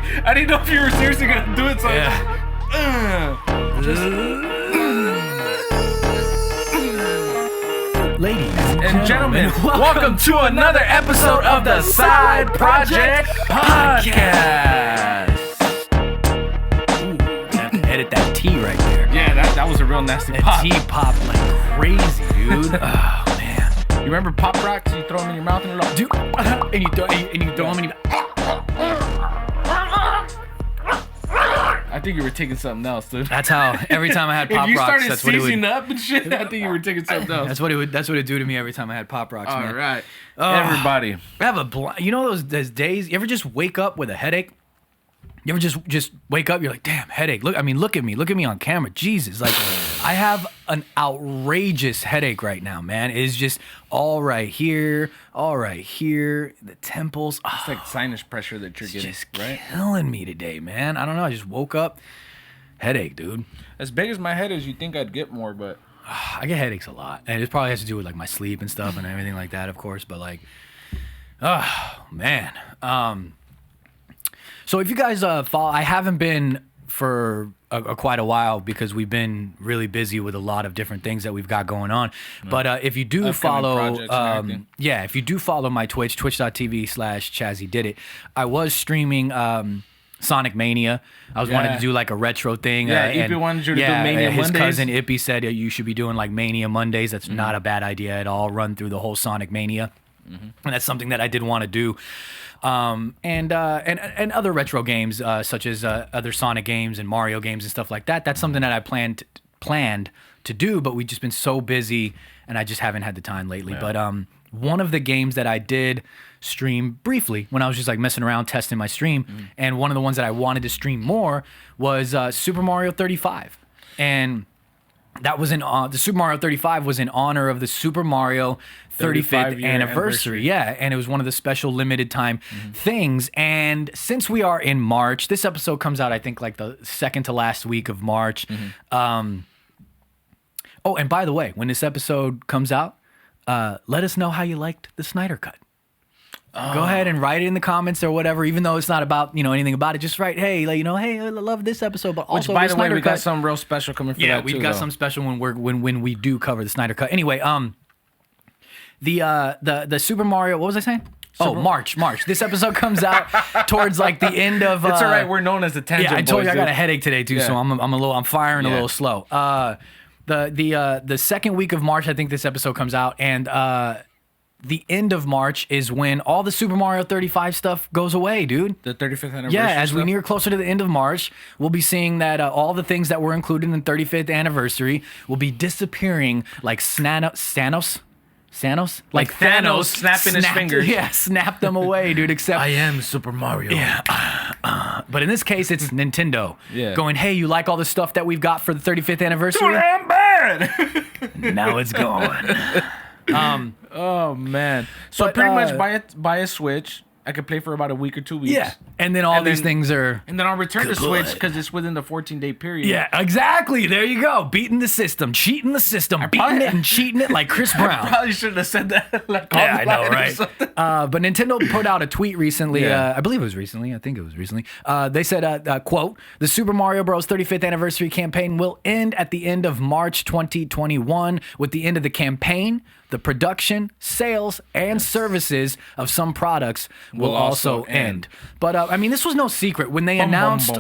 I didn't know if you were seriously gonna do it. So Ladies and gentlemen, welcome to another episode of the Side Project Podcast. Ooh, have to edit that T right there. Yeah, that was a real nasty pop. That T popped like crazy, dude. Oh man. You remember Pop Rocks? You throw them in your mouth and you're like, Dude, and you throw them in your... I think you were taking something else, dude. That's how every time I had Pop Rocks, that's what it would... If you started seizing up and shit, I think you were taking something else. That's what it do to me every time I had Pop Rocks, man. All right. Everybody. I have you know those days, you ever just wake up with a headache? You ever just wake up, you're like, damn, headache. Look at me on camera. Jesus, like I have an outrageous headache right now, man. It's just all right here, the temples. It's like sinus pressure that you're getting, just right? Killing me today, man. I don't know. I just woke up, headache, dude. As big as my head is, you think I'd get more, but I get headaches a lot, and it probably has to do with like my sleep and stuff and everything like that, of course. But like, oh man. So if you guys follow, I haven't been for quite a while because we've been really busy with a lot of different things that we've got going on. But if you do follow, if you do follow my Twitch, twitch.tv/ChazzyDidIt, I was streaming Sonic Mania. I wanted to do like a retro thing. Ippy wanted you to do Mania his Mondays. cousin Ippy said you should be doing like Mania Mondays. That's not a bad idea at all. Run through the whole Sonic Mania. And that's something that I did want to do. And other retro games, such as other Sonic games and Mario games and stuff like that. That's something that I planned to do, but we've just been so busy, and I just haven't had the time lately. Yeah. But one of the games that I did stream briefly when I was just like messing around, testing my stream, and one of the ones that I wanted to stream more was Super Mario 35, and that was the Super Mario 35 was in honor of the Super Mario 35th anniversary. Yeah, and it was one of the special limited time things. And since we are in March, this episode comes out, I think, like the second to last week of March. And by the way, when this episode comes out, let us know how you liked the Snyder Cut. Go ahead and write it in the comments or whatever, even though it's not about, anything about it. Just write, hey, hey, I love this episode, but also by the way, Snyder we Cut. got some real special coming for that too. Yeah, we've got some special when we do cover the Snyder Cut. Anyway, the Super Mario, what was I saying? March. This episode comes out towards like the end of. It's all right. We're known as the Tangent Yeah, I told Boys, you I got a headache today too, so I'm firing a little slow. The second week of March, I think this episode comes out, and the end of March is when all the Super Mario 35 stuff goes away, dude. The 35th anniversary. Yeah, as stuff? we near closer to the end of March, we'll be seeing that all the things that were included in the 35th anniversary will be disappearing like Thanos? Like Thanos snapping his fingers. Yeah, snap them away, dude. Except I am Super Mario. Yeah. But in this case, it's Nintendo going, hey, you like all the stuff that we've got for the 35th anniversary? Too damn bad. Now it's gone. Oh man! So pretty much buy a Switch. I could play for about a week or 2 weeks. Yeah, and then these things are... And then I'll return the Switch because it's within the 14-day period. Yeah, exactly. There you go. Beating the system, cheating the system, beating it and cheating it like Chris Brown. I probably shouldn't have said that. I know, right? But Nintendo put out a tweet recently. I believe it was recently. I think it was recently. They said, quote, the Super Mario Bros. 35th anniversary campaign will end at the end of March 2021. With the end of the campaign, the production, sales, and services of some products will also end. But I mean, this was no secret when they announced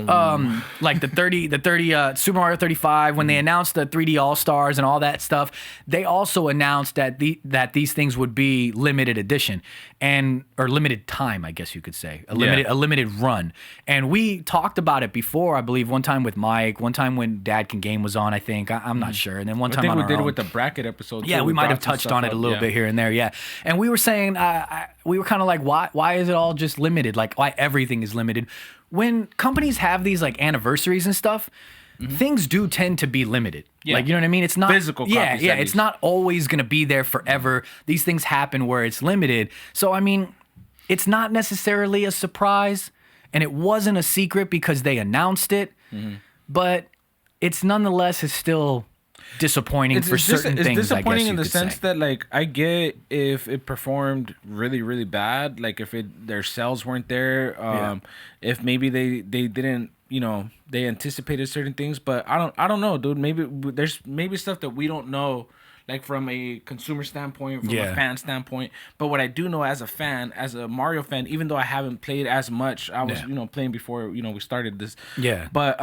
like the 30 Super Mario 35, when they announced the 3D All Stars and all that stuff. They also announced that these things would be limited edition or limited time, I guess you could say, a limited run. And we talked about it before, I believe, one time with Mike, one time when Dad Can Game was on, I think. I'm not sure. And then one time I think on we did it with the bracket episode. Yeah, we might have touched on it a little bit here and there. Yeah, and we were saying we were kind of like, why is it all just limited? Like, why everything is limited? When companies have these like anniversaries and stuff, things do tend to be limited. Yeah. Like, you know what I mean? It's not physical copies. Yeah, it's not always going to be there forever. These things happen where it's limited. So I mean, it's not necessarily a surprise, and it wasn't a secret because they announced it. But it's nonetheless is still disappointing for certain things. It's disappointing in the could sense say. that, like, I get if it performed really, really bad, like if their sales weren't there, if maybe they didn't, they anticipated certain things, but I don't know, dude. Maybe there's stuff that we don't know, like from a consumer standpoint, from a fan standpoint. But what I do know as a fan, as a Mario fan, even though I haven't played as much, I was playing before we started this. Yeah. But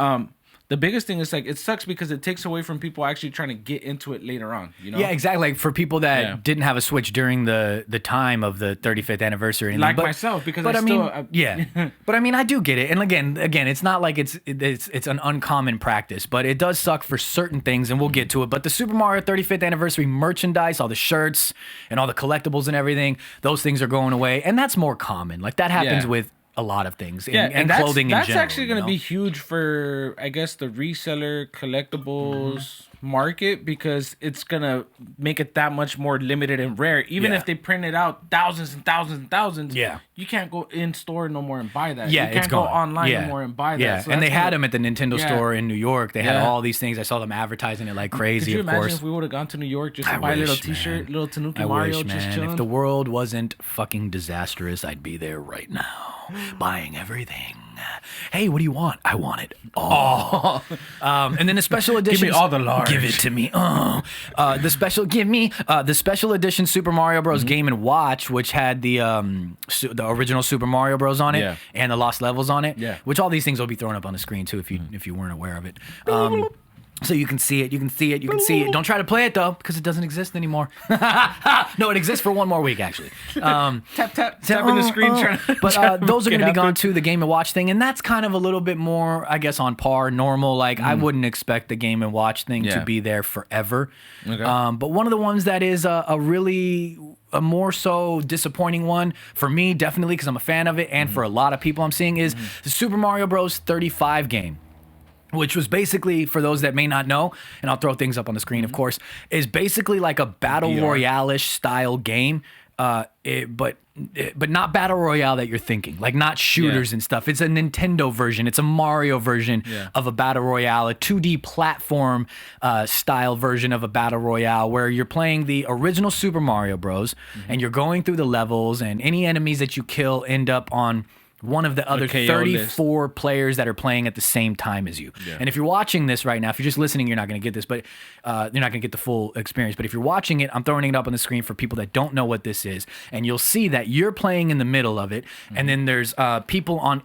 the biggest thing is, like, it sucks because it takes away from people actually trying to get into it later on. Yeah, exactly. Like for people that didn't have a Switch during the time of the 35th anniversary, like myself, because but but I mean, I do get it. And again, it's not like it's an uncommon practice, but it does suck for certain things, and we'll get to it. But the Super Mario 35th anniversary merchandise, all the shirts and all the collectibles and everything, those things are going away, and that's more common. Like that happens with a lot of things, and clothing in general. That's actually going to be huge for, I guess, the reseller collectibles market, because it's going to make it that much more limited and rare. Even if they printed out thousands and thousands and thousands, you can't go in store no more and buy that. You can't go online no more and buy that. Yeah, so and they had them at the Nintendo store in New York. They had all these things. I saw them advertising it like crazy. Could you of imagine course. if we would have gone to New York just to buy a little T-shirt, little Tanooki Mario, just chilling? If the world wasn't fucking disastrous, I'd be there right now, buying everything. Hey, what do you want? I want it all. And then the special edition. Give me all the large. Give it to me. The special edition Super Mario Bros. Game and Watch, which had the original Super Mario Bros. On it and the Lost Levels on it. Yeah. Which all these things will be thrown up on the screen too if you weren't aware of it. So you can see it. Don't try to play it though, because it doesn't exist anymore. No, it exists for one more week actually. Tapping the screen. But those are going to be gone too, the Game and Watch thing, and that's kind of a little bit more, I guess, on par, normal. Like I wouldn't expect the Game and Watch thing to be there forever. Okay. But one of the ones that is a more so disappointing one for me, definitely, because I'm a fan of it, and for a lot of people I'm seeing, is the Super Mario Bros. 35 game. Which was basically, for those that may not know, and I'll throw things up on the screen, of course, is basically like a battle royale-ish style game, but not battle royale that you're thinking, like not shooters and stuff. It's a Nintendo version. It's a Mario version of a battle royale, a 2D platform style version of a battle royale, where you're playing the original Super Mario Bros. And you're going through the levels, and any enemies that you kill end up on one of the other 34 players that are playing at the same time as you. Yeah. And if you're watching this right now, if you're just listening, you're not going to get this, but you're not going to get the full experience. But if you're watching it, I'm throwing it up on the screen for people that don't know what this is. And you'll see that you're playing in the middle of it. And then there's people on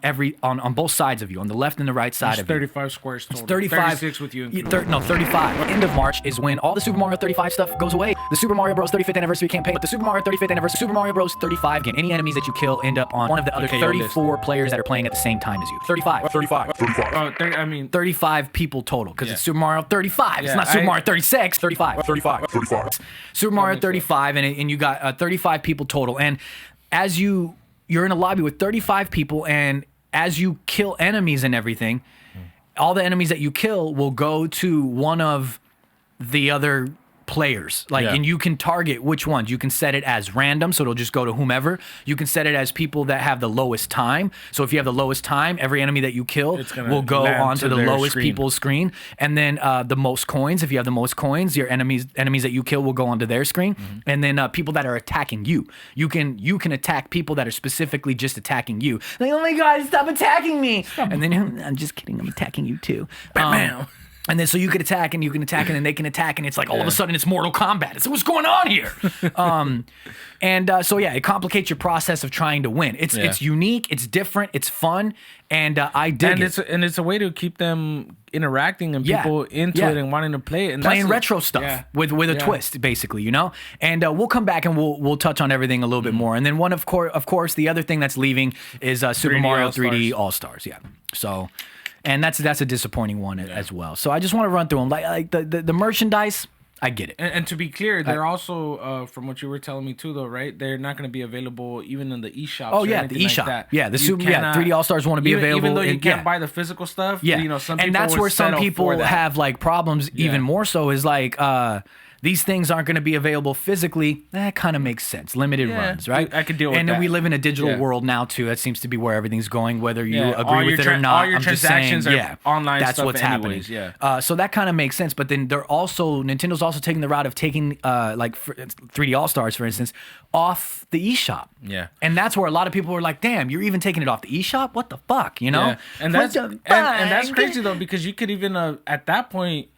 both sides of you, on the left and the right side of 35 squares total. It's 35. 36 with you. 35. End of March is when all the Super Mario 35 stuff goes away. The Super Mario Bros. 35th anniversary campaign, but the Super Mario 35th anniversary, Super Mario Bros. 35 game. Any enemies that you kill end up on one of the other 34 players that are playing at the same time as you. 35. 35 people total, because it's Super Mario 35. It's not Super Mario 36. 35. Super Mario 35, and you got 35 people total. And as you're in a lobby with 35 people, and as you kill enemies and everything, all the enemies that you kill will go to one of the other players, and you can target which ones. You can set it as random, so it'll just go to whomever. You can set it as people that have the lowest time, so if you have the lowest time, every enemy that you kill will go onto the lowest people's screen. And then the most coins, if you have the most coins, your enemies that you kill will go onto their screen. And then people that are attacking you can attack people that are specifically just attacking you, like, oh my god, stop attacking me. And then I'm just kidding, I'm attacking you too. And then so you can attack, and then they can attack, and it's like all of a sudden it's Mortal Kombat. It's what's going on here. So it complicates your process of trying to win. It's unique, it's different, it's fun, and I dig it. It's a way to keep them interacting and people into it and wanting to play it. And playing retro stuff with a twist, basically, And we'll come back and we'll touch on everything a little bit more. And then of course, the other thing that's leaving is Super Mario 3D All-Stars. Yeah. So. And that's a disappointing one as well. So I just want to run through them. Like the merchandise, I get it. And to be clear, they're also, from what you were telling me too, though, right? They're not going to be available even in the eShops. Oh yeah, the eShop. Like that. The 3D All Stars want to be available. Even though you can't buy the physical stuff. Yeah. Some people and that's where some people have like problems. Even more so is like. these things aren't going to be available physically. That kind of makes sense. Limited runs, right? I could deal with and that. And we live in a digital world now too. That seems to be where everything's going, whether you agree with it or not. All your transactions are online that's stuff what's anyways, happening. So that kind of makes sense. But then Nintendo's also taking the route of taking 3D All-Stars, for instance, off the eShop. Yeah. And that's where a lot of people were like, damn, you're even taking it off the eShop? What the fuck, you know? Yeah. And that's crazy though, because you could even at that point,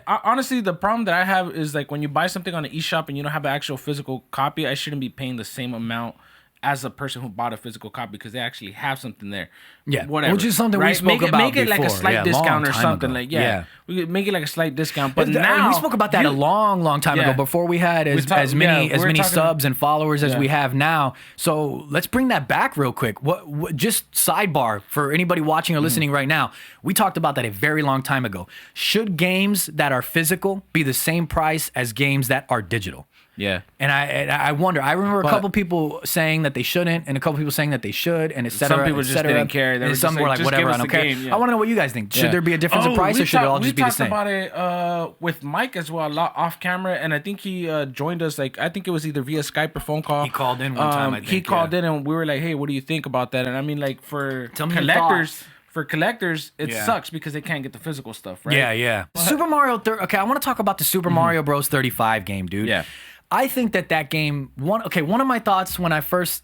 honestly, the problem that I have is like when you buy something on the eShop and you don't have an actual physical copy, I shouldn't be paying the same amount as a person who bought a physical copy because they actually have something there. Yeah, whatever. Which is something we spoke about Make it before. like a slight discount or something. Ago. Like we could make it like a slight discount. But now we spoke about that a long time ago before we had as many subs and followers as we have now. So let's bring that back real quick. What just sidebar for anybody watching or listening right now. We talked about that a very long time ago. Should games that are physical be the same price as games that are digital? Yeah, and I wonder. I remember a couple people saying that they shouldn't, and a couple people saying that they should, and etc. Some people just didn't care. And some were like, whatever, I don't care. I want to know what you guys think. Should there be a difference in price, or should it all just be the same? We talked about it with Mike as well, a lot off camera, and I think he joined us. Like I think it was either via Skype or phone call. He called in one time. I think he called in, and we were like, "Hey, what do you think about that?" And I mean, like for collectors. For collectors, it sucks because they can't get the physical stuff, right? Yeah. Super Mario. Okay, I want to talk about the Super Mario Bros. 35 game, dude. Yeah. I think that game. One of my thoughts when I first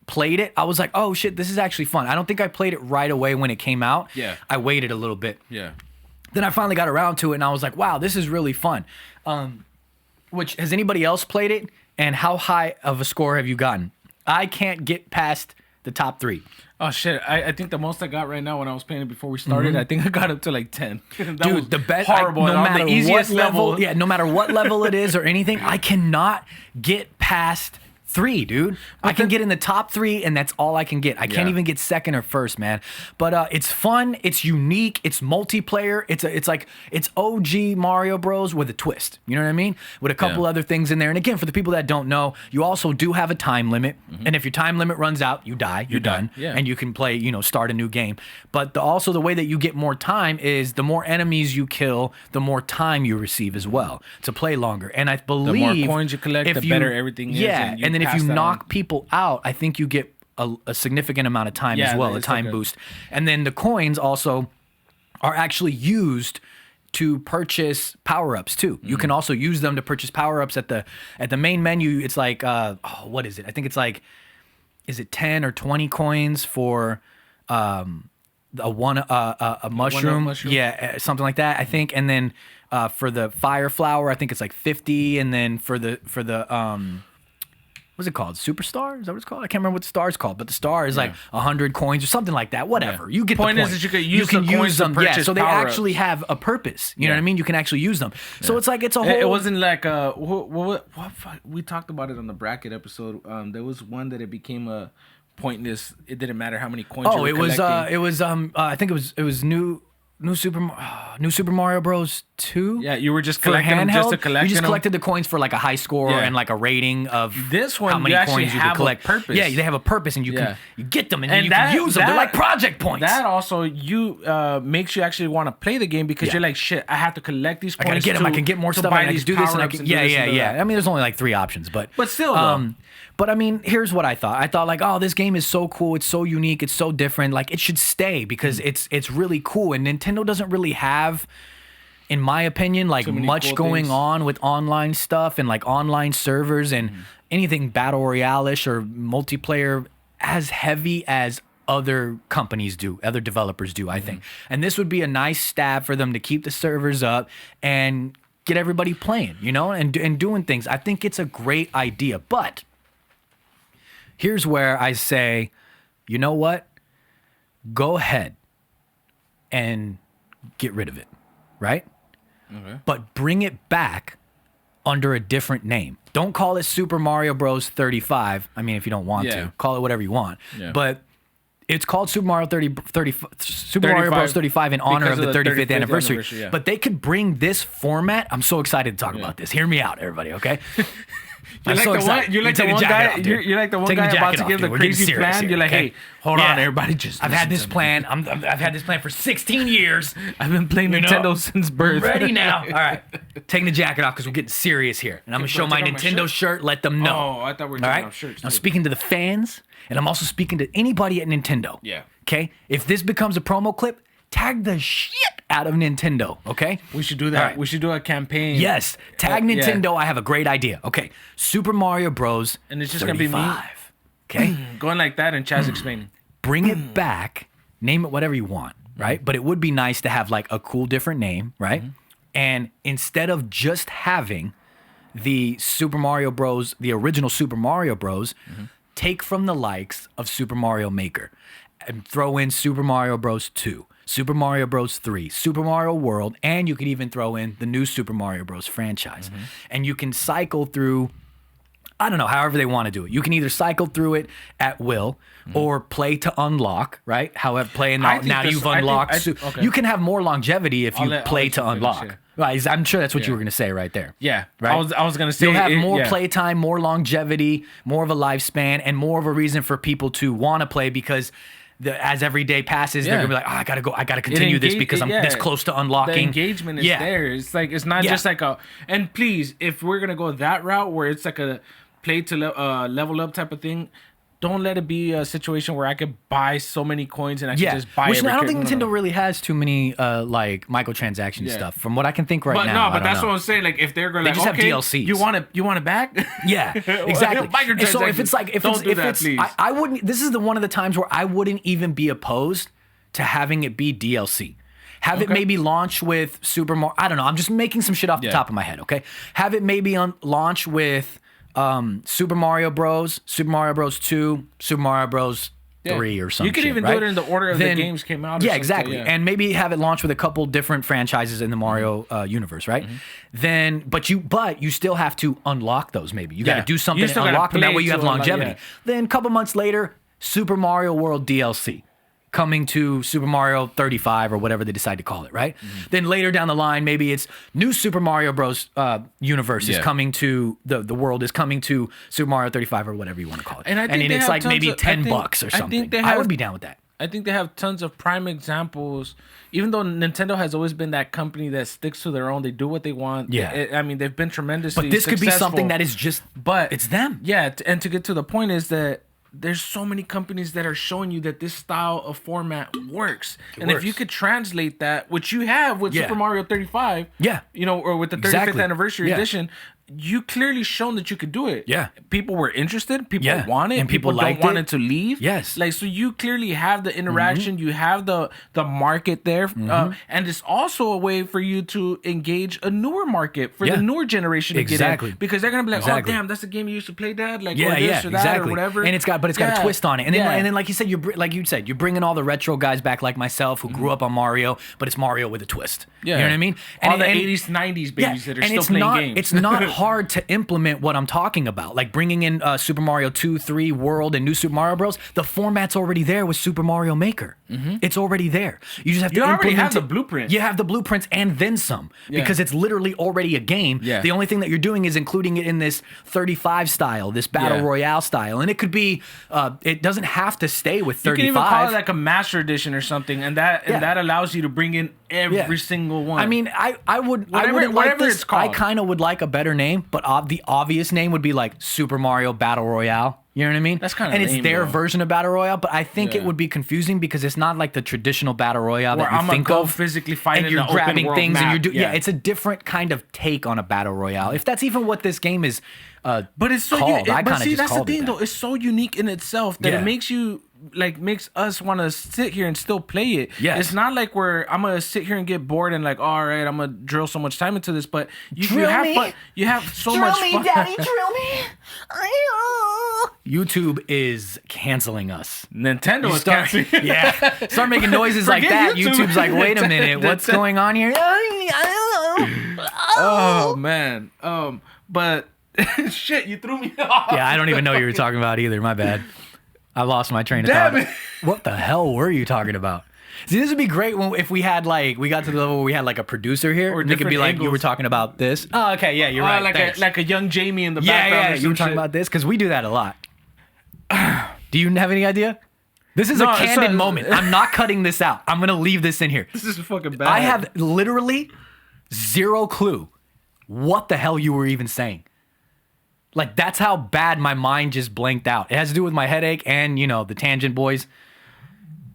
played it, I was like, "Oh shit, this is actually fun." I don't think I played it right away when it came out. Yeah. I waited a little bit. Yeah. Then I finally got around to it, and I was like, "Wow, this is really fun." Which has anybody else played it? And how high of a score have you gotten? I can't get past the top 3. Oh shit! I think the most I got right now when I was playing it before we started, I think I got up to like 10. Dude, the best. Horrible. No matter the easiest what level, no matter what level it is or anything, I cannot get past 3, dude. I can get in the top 3, and that's all I can get. I can't even get second or first, man. But it's fun. It's unique. It's multiplayer. It's OG Mario Bros. With a twist. You know what I mean? With a couple other things in there. And again, for the people that don't know, you also do have a time limit. And if your time limit runs out, you die. You're done. Yeah. And you can play, start a new game. But also the way that you get more time is the more enemies you kill, the more time you receive as well to play longer. And I believe the more coins you collect, the better everything is. Yeah, and then if you knock people out, I think you get a significant amount of time as well, a time boost. And then the coins also are actually used to purchase power-ups too. You can also use them to purchase power-ups at the main menu. It's like what is it? I think it's like, is it 10 or 20 coins for a mushroom? Yeah, something like that, I think. And then for the fire flower, I think it's like 50. And then for the what's it called? Superstar? Is that what it's called? I can't remember what the star is called, but the star is like 100 coins or something like that. Whatever. You get point the point. Is that you can use them. Yeah, so they actually have a purpose. You know what I mean? You can actually use them. So it's like it's a whole. It wasn't like what we talked about it on the bracket episode. There was one that it became a pointless. It didn't matter how many coins. Oh, it was. I think it was New Super Mario Bros. 2. Yeah, you were just collecting them just to collect. You just them. collected the coins for like a high score and like a rating of this one. How many coins you could collect. A purpose. Yeah, they have a purpose, and you get them, and then you can use them. They're like project points. That also makes you actually want to play the game because you're like, shit, I have to collect these coins. I gotta get them. I can get more stuff. I can do this, and I can. Yeah. I mean, there's only like 3 options, but still. But I mean, here's what I thought. I thought like, oh, this game is so cool. It's so unique. It's so different. Like, it should stay because it's really cool. And Nintendo doesn't really have, in my opinion, like much cool going on with online stuff and like online servers and anything battle royale-ish or multiplayer as heavy as other companies do, other developers do, I think. And this would be a nice stab for them to keep the servers up and get everybody playing, and doing things. I think it's a great idea, but here's where I say, you know what? Go ahead and get rid of it, right? Okay. But bring it back under a different name. Don't call it Super Mario Bros. 35. I mean, if you don't want to, call it whatever you want. Yeah. But it's called Super Mario Bros. 35 in honor of the 35th anniversary. But they could bring this format. I'm so excited to talk about this. Hear me out, everybody, okay? You're like so the excited. one. You're like the Take the one jacket guy. off, dude. You're like the one Take the guy about jacket to off, give dude. the We're getting crazy serious plan. here, You're like, okay? hey, hold Yeah. on, everybody. Just I've had listen this to me. plan. I've had this plan for 16 years. I've been playing Nintendo since birth. Ready now. All right. Taking the jacket off because we're getting serious here. And I'm going to show my take off my Nintendo shirt, let them know. Oh, I thought we were All talking right? about shirts. I'm too. speaking to the fans, and I'm also speaking to anybody at Nintendo. Yeah. Okay? If this becomes a promo clip, tag the shit out of Nintendo, okay? We should do that. All right. We should do a campaign. Yes. Tag Yeah. Nintendo. I have a great idea. Okay. Super Mario Bros. And it's just gonna be me. 35. Okay? Going like that and Chaz explaining. Bring it back. Name it whatever you want, right? But it would be nice to have like a cool different name, right? And instead of just having the Super Mario Bros, the original Super Mario Bros, take from the likes of Super Mario Maker and throw in Super Mario Bros 2, Super Mario Bros 3, Super Mario World, and you could even throw in the new Super Mario Bros franchise. And you can cycle through, I don't know, however they want to do it. You can either cycle through it at will or play to unlock, right? However, I think now this- you've I think- unlocked. okay. You can have more longevity if you I'll play let to you finish, unlock. yeah. Right, I'm sure that's what you Yeah. were going to say right there. Yeah. Right? I was gonna say You'll have more yeah. playtime, more longevity, more of a lifespan, and more of a reason for people to want to play because as every day passes, they're Yeah. gonna be like, oh, I gotta continue this because I'm this close to unlocking. The engagement is there. It's like it's not Yeah. just like a. And please, if we're gonna go that route where it's like a play to level up type of thing, don't let it be a situation where I could buy so many coins and I can just buy. Which every I don't think character. Nintendo really has too many like microtransaction Yeah. stuff. From what I can think right But now. no, but I don't that's know. what I'm saying. Like if they're going They like, just have okay, DLCs. you want it back? Yeah, exactly. And so if it's like Don't do that, please. I wouldn't. This is the one of the times where I wouldn't even be opposed to having it be DLC. Have it Okay. maybe launch with Super Mario. I don't know. I'm just making some shit off the Yeah. top of my head. Okay. Have it maybe on launch with Super Mario Bros, Super Mario Bros 2, Super Mario Bros 3 or something. You could even do it in the order of the games came out. Or Yeah, something, exactly. yeah. And maybe have it launch with a couple different franchises in the Mario universe, right? Then, but you still have to unlock those. Maybe you got to Yeah. do something You to still gotta unlock them. That play way you to have unlock- longevity. yeah. Then a couple months later, Super Mario World DLC. Coming to Super Mario 35 or whatever they decide to call it, right? Then later down the line, maybe it's new Super Mario Bros. Universe is Yeah. coming to the world is coming to Super Mario 35 or whatever you want to call it. And I think they it's have like tons maybe of- I $10 think- or I something. think they I have- would be down with that. I think they have tons of prime examples. Even though Nintendo has always been that company that sticks to their own, they do what they want. Yeah. I mean, they've been tremendously. But this could be successful. something that is just, But it's them. Yeah, and to get to the point is that there's so many companies that are showing you that this style of format works. And if works. you could translate that, which you have with Yeah. Super Mario 35, Yeah. you know, or with the 35th Exactly. anniversary Yeah. edition, you clearly shown that you could do it. Yeah. People were interested, people Yeah. want it, And people don't liked want it. it to leave. Yes. Like, so you clearly have the interaction, you have the market there. And it's also a way for you to engage a newer market for Yeah. the newer generation to Exactly. get in. Because they're going to be like, Exactly. oh, damn, that's the game you used to play, Dad? Like, Yeah, or this yeah, or that exactly. or whatever. And it's got a Yeah. twist on it. And then, Yeah. and then, like you said, like you said, you're bringing all the retro guys back, like myself, who grew up on Mario, but it's Mario with a twist. Yeah. You know what I mean? All the and- 80s, 90s babies that are still it's playing not, games. It's not hard to implement what I'm talking about, like bringing in Super Mario 2, 3, World, and New Super Mario Bros. The format's already there with Super Mario Maker. It's already there. You just have to You already implement have the it. blueprint. You have the blueprints and then some because it's literally already a game. Yeah. The only thing that you're doing is including it in this 35 style, this battle Yeah. royale style, and it could be. It doesn't have to stay with You 35. can even call it like a master edition or something, and that allows you to bring in every single one. I mean, I would Whatever- wouldn't whatever like this. it's called. I kind of would like a better name, but the obvious name would be like Super Mario Battle Royale. You know what I mean? That's kinda and it's lame, their though. version of Battle Royale, but I think it Yeah. would be confusing because it's not like the traditional Battle Royale Where that you I'm gonna think go of. physically fight and in you're the open grabbing world things and map. you're doing. Yeah, Yeah. it's a different kind of take on a Battle Royale. If that's even what this game is. But it's so called. I but kinda see, just that's the called it thing that. though. It's so unique in itself that Yeah. it makes us want to sit here and still play it. Yes. It's not like I'm gonna sit here and get bored and like, all right, I'm gonna drill so much time into this. But you Drill have me. fun. You have so much fun. drill me. YouTube is canceling us. Nintendo is Start, canceling. yeah, start making noises like Forget that. YouTube. YouTube's like, wait a minute, what's going on here? Oh man. But shit, you threw me off. Yeah, I don't even know what you were talking about either. My bad. I lost my train of Damn thought. it. What the hell were you talking about? See, this would be great if we had like we got to the level where we had like a producer here, Or and they could be different like, "You were angles. talking about this." Oh, okay, yeah, you're right. like a young Jamie in the yeah, background. yeah. or You some were talking shit. about this because we do that a lot. Do you have any idea? This is No, a candid so- moment. I'm not cutting this out. I'm gonna leave this in here. This is fucking bad. I have literally zero clue what the hell you were even saying. Like, that's how bad my mind just blanked out. It has to do with my headache and, the Tangent Boys.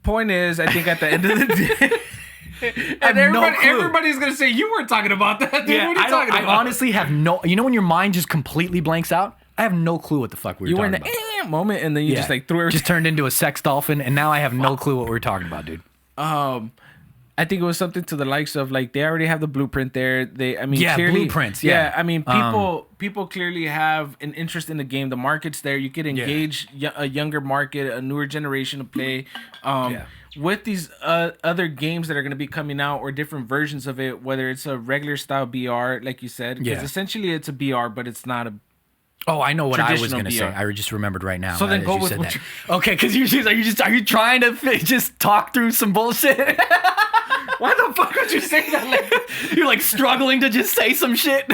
Point is, I think at the end of the day, have and no clue. everybody's gonna say you weren't talking about that. Dude. Yeah, What are you talking I about? honestly have no... You know when your mind just completely blanks out? I have no clue what the fuck we were You were in talking the about. moment, and then you just like threw everything. Just turned into a sex dolphin, and now I have no clue what we were talking about, dude. I think it was something to the likes of like they already have the blueprint there. Yeah, clearly, blueprints, yeah. I mean, people clearly have an interest in the game. The market's there. You could engage a younger market, a newer generation to play. With these other games that are going to be coming out or different versions of it, whether it's a regular style BR, like you said, because essentially it's a BR, but it's not a. Oh, I know what I was Traditional going to say. BR. I just remembered right now. So then as go you with said what that. Okay, because are you trying to just talk through some bullshit? Why the fuck would you say that? Like, You're like struggling to just say some shit.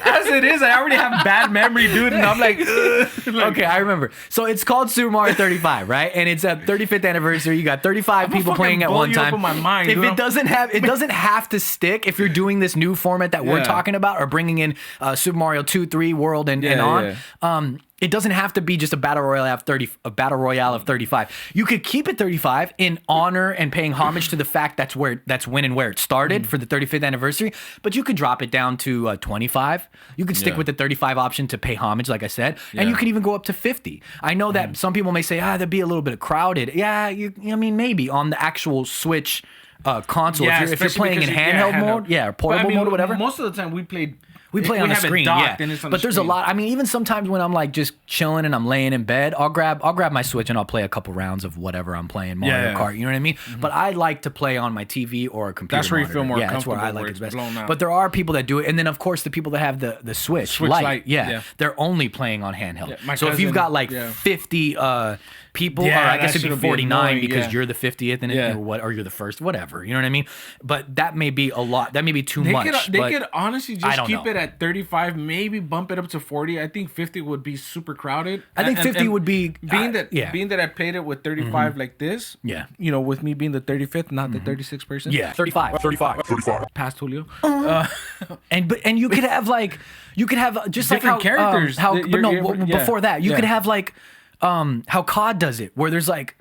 as it is, I already have bad memory, dude, and I'm like, Okay, I remember. So it's called Super Mario 35, right? And it's a 35th anniversary. You got 35 people playing at one time. In my mind, If dude. it doesn't have to stick. If you're doing this new format that we're Yeah. talking about, or bringing in Super Mario 2, 3, World, and on. It doesn't have to be just a battle royale of 35. You could keep it 35 in honor and paying homage to the fact that's when and where it started for the 35th anniversary. But you could drop it down to 25. You could stick with the 35 option to pay homage, like I said, and you could even go up to 50. I know that some people may say, there'd be a little bit crowded. Yeah, I mean maybe on the actual Switch console. If you're playing in handheld mode, or portable mode or whatever. Most of the time we play on the have it screen, docked and it's on but the there's screen. a lot. I mean, even sometimes when I'm like just chilling and I'm laying in bed, I'll grab my Switch and I'll play a couple rounds of whatever I'm playing, Mario Kart. You know what I mean? But I like to play on my TV or a computer. That's where you monitor. feel more that's where I comfortable, like where it it's best. blown out. But there are people that do it, and then of course the people that have the Switch Lite, they're only playing on handheld. my So if you've cousin- got like 50 people, or I that guess it'd shit'll be be 49 annoying, because you're the 50th and or you're the first, whatever. You know what I mean? But that may be a lot. That may be too much. They but could honestly I just don't keep know. it at 35, maybe bump it up to 40. I think 50 would be super crowded. I think 50 would be being that I played it with 35 like this. Yeah. With me being the 35th, not the 36th person. Yeah, 35. Past Julio. And you could have just Different like how characters. How You're- but no, you're- yeah. before that you Yeah. could have like how COD does it, where there's like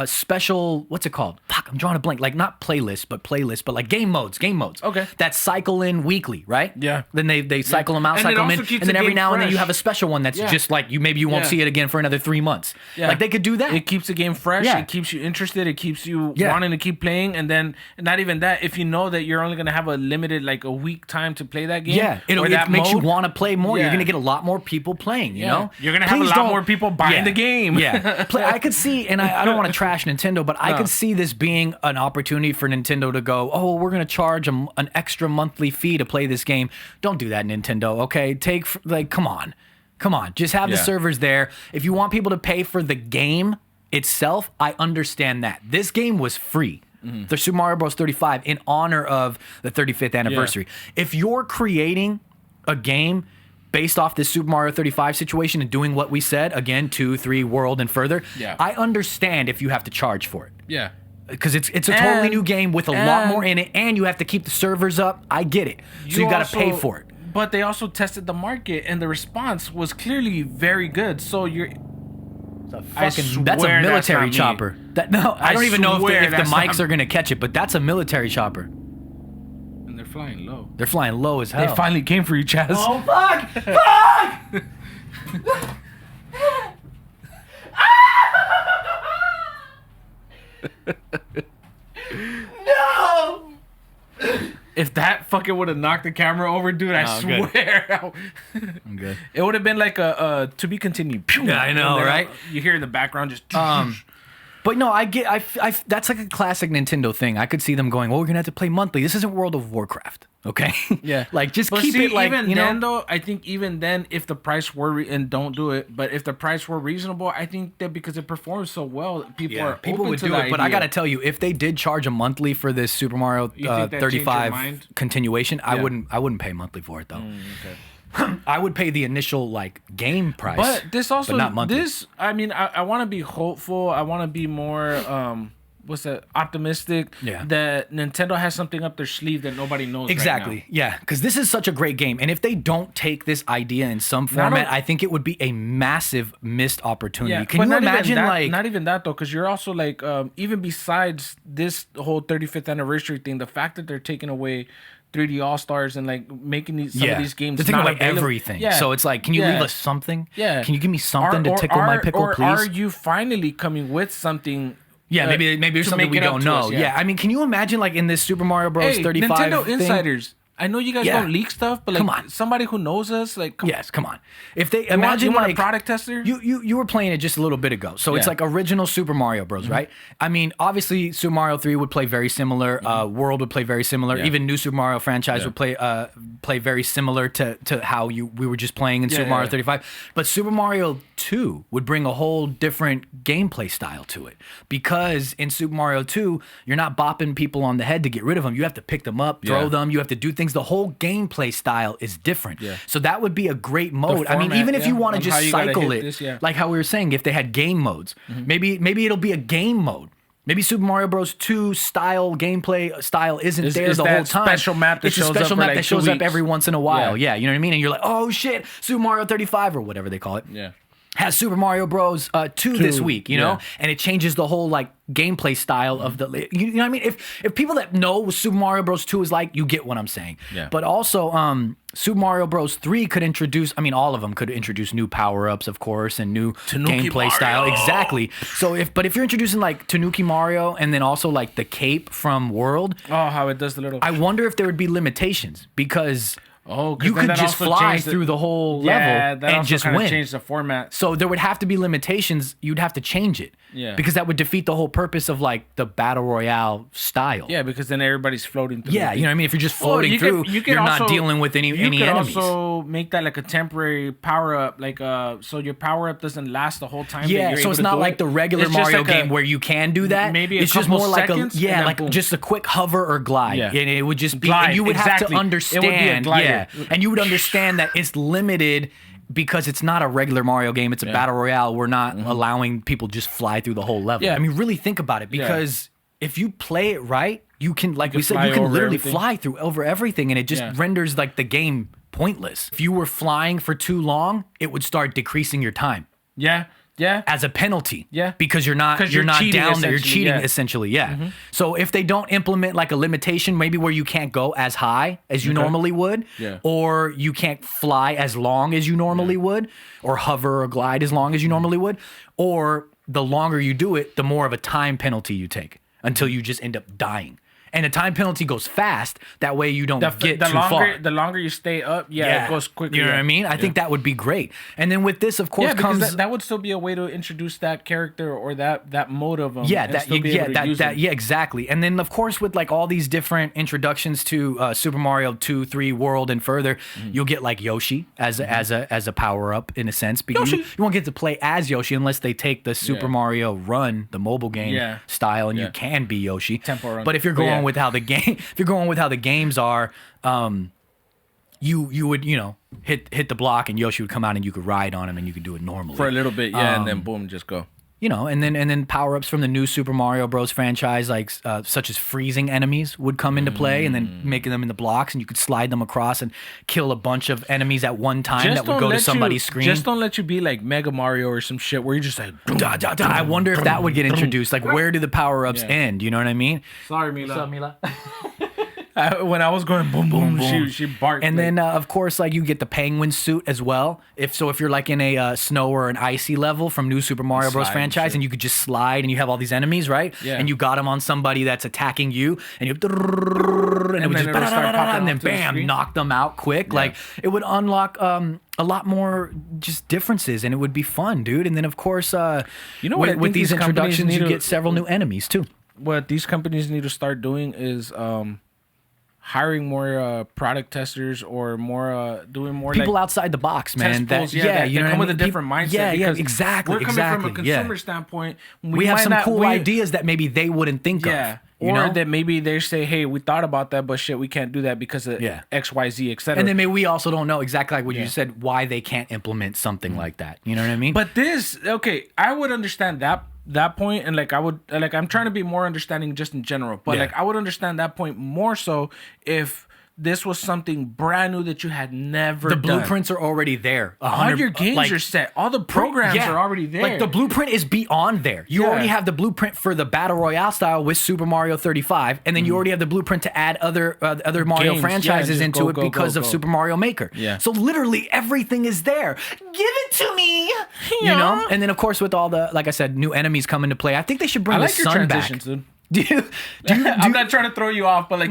special, what's it called? Fuck, I'm drawing a blank. Like not playlists, but like game modes. Okay. That cycle in weekly, right? Yeah. Then they cycle them out, And it cycle them also in, keeps and then the every game now and then you fresh. have a special one that's Yeah. just like you won't Yeah. see it again for another 3 months. Yeah. Like they could do that. It keeps the game fresh. Yeah. It keeps you interested. It keeps you Yeah. wanting to keep playing. And then not even that, if you know that you're only going to have a limited, like a week time to play that game. Yeah, or that it makes you mode, want to play more. You're Yeah. going to get a lot more people playing, you know? You're going to have Please a lot don't- more people buying Yeah. the game. Yeah. I could see, and I don't want to trash Nintendo, but I could see this being an opportunity for Nintendo to go, oh, we're going to charge an extra monthly fee to play this game. Don't do that, Nintendo, okay? Come on. Just have the Yeah. servers there. If you want people to pay for the game itself, I understand that. This game was free. The Super Mario Bros. 35 in honor of the 35th anniversary. If you're creating a game based off this Super Mario 35 situation and doing what we said, again, 2, 3, World, and further, I understand if you have to charge for it. Yeah. Because it's a totally new game with a lot more in it, and you have to keep the servers up. I get it. So you got to pay for it. But they also tested the market, and the response was clearly very good. So you're... That's a swear that's military not me. chopper. I don't even know if swear the that's not mics are going to catch it, but that's a military chopper. And they're flying low. They're flying low as hell. They finally came for you, Chaz. Oh, fuck! Fuck! No! If that fucking would have knocked the camera over, dude, I Oh, good. swear. I'm good. It would have been like a to be continued. Yeah, I know, And then, right? You hear in the background just... But But no, I get. That's like a classic Nintendo thing. I could see them going, "Oh, we're gonna have to play monthly. This isn't World of Warcraft, okay? Yeah, like just but keep see, it like even you know." then, though, I think even then, if the price were and don't do it, but if the price were reasonable, I think that because it performs so well, people open would to do the it. But I idea. gotta tell you, if they did charge a monthly for this Super Mario You think that changed your 35 mind? continuation, I Yeah. wouldn't pay monthly for it though. Okay. I would pay the initial like game price, But this also, not monthly. I mean, I want to be hopeful. I want to be more, what's that, optimistic. Yeah. That Nintendo has something up their sleeve that nobody knows. Exactly. Right now. Yeah, because this is such a great game, and if they don't take this idea in some format, I think it would be a massive missed opportunity. Yeah. Can but you not even imagine that, like not even that though, because you're also like even besides this whole 35th anniversary thing, the fact that they're taking away 3D All Stars and like making some of these games they're taking not away available. everything. Yeah. So it's like, can you leave us something? Yeah. Can you give me something to tickle my pickle, or please? are you finally coming with something? Yeah, maybe there's to something make we it up don't to know. us, yeah, I mean, can you imagine like in this Super Mario Bros. Hey, 35 Nintendo thing? insiders. I know you guys Yeah. don't leak stuff, but like Come on. somebody who knows us, like Yes, come on. If they you imagine want like a product tester? you were playing it just a little bit ago, so it's Yeah. like original Super Mario Bros. Right? I mean, obviously Super Mario 3 would play very similar. World would play very similar. Yeah. Even new Super Mario franchise Yeah. would play very similar to how we were just playing in Super Mario yeah. 35. But Super Mario 2 would bring a whole different gameplay style to it, because in Super Mario 2 you're not bopping people on the head to get rid of them. You have to pick them up, throw Yeah. them. You have to do things. The whole gameplay style is different. Yeah. So that would be a great mode. I mean, format, even if you yeah, want to on just how you gotta cycle hit it, this, yeah. like how we were saying, if they had game modes, maybe it'll be a game mode. Maybe Super Mario Bros. 2 gameplay style isn't Is- there is the that whole time. special map that it's shows a up special for map like that 2 shows up weeks. every once in a while. Yeah. Yeah, you know what I mean? And you're like, oh shit, Super Mario 35 or whatever they call it. Yeah. Has Super Mario Bros. 2 this week, you know, yeah. and it changes the whole like gameplay style of the. You know what I mean? If people that know what Super Mario Bros. 2 is like, you get what I'm saying. Yeah. But also, Super Mario Bros. 3 could introduce. I mean, all of them could introduce new power ups, of course, and new Tanooki gameplay style. Mario. Exactly. So if you're introducing like Tanooki Mario and then also like the cape from World, Oh, how it does the little. I wonder if there would be limitations because. 'Cause You then could that just also fly changed through the whole Yeah, level that and also just kinda win. changed the format. So there would have to be limitations. You'd have to change it. Yeah. Because that would defeat the whole purpose of like the battle royale style. Yeah, because then everybody's floating through. Yeah, the you know what I mean? If you're just Well, floating through, you you're not dealing with any enemies. You could also make that like a temporary power up, like so your power up doesn't last the whole time. that Yeah, you're so able it's to not do like it. the regular It's just Mario like a- game where you can do that. maybe a it's just couple more like seconds, a and then like boom. just a quick hover or glide. Yeah. And it would just be Glide, and you would have exactly. to It would be a understand. glider. Yeah. And you would understand that it's limited because it's not a regular Mario game, it's a battle royale. We're not allowing people just fly through the whole level. Yeah. I mean, really think about it, because if you play it right, you can, like we said, fly you can over literally everything. fly through over everything, and it just Yeah. renders like the game pointless. If you were flying for too long, it would start decreasing your time Yeah, yeah. as a penalty. Yeah. Because you're not 'Cause you're you're not cheating, down there. You're essentially, cheating yeah. essentially. Yeah. So if they don't implement like a limitation, maybe where you can't go as high as you normally would, Yeah. or you can't fly as long as you normally would, or hover or glide as long as you normally would, or the longer you do it, the more of a time penalty you take until you just end up dying. And a time penalty goes fast. That way you don't get too far. The longer you stay up, it goes quicker. You know what I mean? I think that would be great. And then with this, of course, Yeah, because comes that would still be a way to introduce that character or that mode of them. Exactly. And then of course with like all these different introductions to Super Mario 2, 3, World, and further, you'll get like Yoshi as a power up in a sense. But you won't get to play as Yoshi unless they take the Super Mario Run, the mobile game style, and you can be Yoshi. Tempo Run. But if you're going with how the game, if you're going with how the games are, you would hit the block and Yoshi would come out and you could ride on him and you could do it normally for a little bit, and then boom, just go. And then power-ups from the new Super Mario Bros. Franchise, like such as freezing enemies, would come into play, and then making them in the blocks, and you could slide them across and kill a bunch of enemies at one time that would go to somebody's screen. Just don't let you be like Mega Mario or some shit where you're just like. I wonder if that would get introduced. Like, where do the power-ups end? You know what I mean? Sorry, Mila. What's up, Mila? When I was going boom, boom, boom. she barked. And then, of course, like you get the penguin suit as well. If you're like in a snow or an icy level from New Super Mario Bros. Franchise, and you could just slide, and you have all these enemies, right? Yeah. And you got them on somebody that's attacking you, and it would just and then bam, knock them out quick. Yeah. Like it would unlock a lot more just differences, and it would be fun, dude. And then, of course, you know what? with these introductions, you get several new enemies too. What these companies need to start doing is hiring more product testers or more doing more people like outside the box, man. that you know, come with a different mindset. Yeah, exactly. We're coming from a consumer standpoint. We have some cool ideas that maybe they wouldn't think of. Or that maybe they say, hey, we thought about that, but shit, we can't do that because of X, Y, Z, etc. And then maybe we also don't know exactly like what you said, why they can't implement something like that. You know what I mean? But I would understand that point, and like I'm trying to be more understanding just in general, but like I would understand that point more so if this was something brand new that you had never done. The blueprints are already there. All your games are set. All the programs are already there. Like the blueprint is beyond there. You already have the blueprint for the Battle Royale style with Super Mario 35, and then you already have the blueprint to add other Mario franchises into it because of Super Mario Maker. Yeah. So literally everything is there. Give it to me. You know? And then of course with all the, like I said, new enemies come into play, I think they should bring the sun back. Dude. I'm not trying to throw you off, but like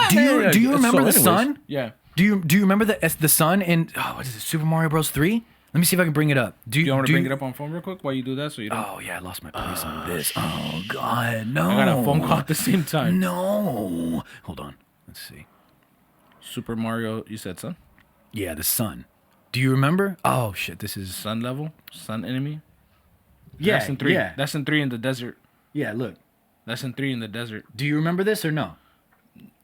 do you remember the sun? Yeah. Do you remember the sun in what is it, Super Mario Bros. 3? Let me see if I can bring it up. Do you want to bring it up on phone real quick while you do that? So you don't. Oh yeah, I lost my place on this. Oh god, no. I got a phone call at the same time. No. Hold on. Let's see. Super Mario, you said sun? Yeah, the sun. Do you remember? Oh shit, this is sun level, sun enemy. Yeah, that's in 3. Yeah. That's in 3 in the desert. Yeah, look. That's in 3 in the desert. Do you remember this or no?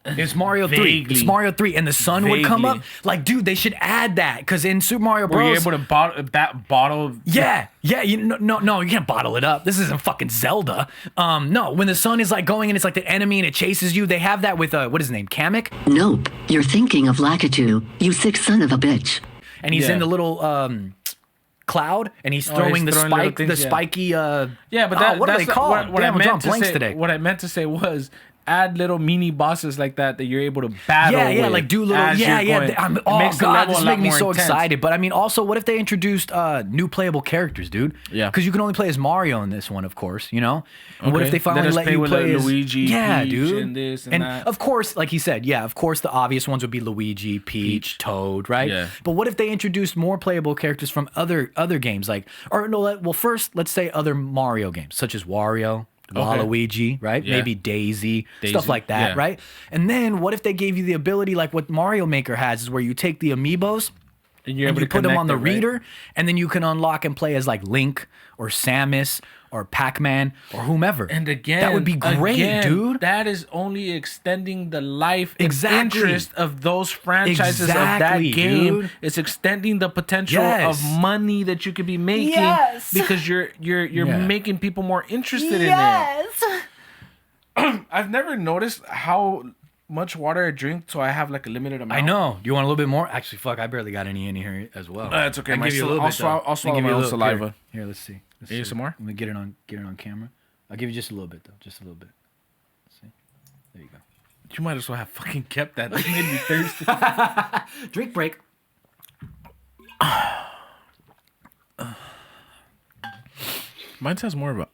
It's Mario 3. Vaguely. It's Mario 3, and the sun would come up. Like, dude, they should add that because in Super Mario Bros. Were you able to bottle? Yeah. No, you can't bottle it up. This isn't fucking Zelda. No, when the sun is like going and it's like the enemy and it chases you, they have that with what is his name, Kamek? Nope, you're thinking of Lakitu, you sick son of a bitch. And he's in the little cloud, and he's throwing the spiky. Yeah, but what that's are they called? What I meant to say today. What I meant to say was add little mini bosses like that you're able to battle. Yeah, like do little. Oh god, this is making me so intense. excited. But I mean, also, what if they introduced new playable characters, dude? Yeah, because you can only play as Mario in this one, of course. You know. And what if they finally let you play as Luigi, Peach, dude, and this and that? Of course, like he said, of course, the obvious ones would be Luigi, Peach, Toad, right? Yeah. But what if they introduced more playable characters from other games, first, let's say other Mario games, such as Wario. Waluigi, right? Yeah. Maybe Daisy, stuff like that, right? And then what if they gave you the ability like what Mario Maker has, is where you take the amiibos and you put them on the reader, and then you can unlock and play as like Link or Samus or Pac-Man or whomever. And again, that would be great, dude. That is only extending the life and Exactly. interest of those franchises of that game. Dude. It's extending the potential of money that you could be making because you're making people more interested in it. I've never noticed how much water I drink, so I have like a limited amount. I know. Do you want a little bit more? Actually, fuck, I barely got any in here as well. That's okay. I'll give you a little bit. I'll swallow my own saliva. Here, let's see. You some more? Let me get it on camera. I'll give you just a little bit though, just a little bit. Let's see. There you go. You might as well have fucking kept that. That made me thirsty. Drink break. Mine sounds more of a.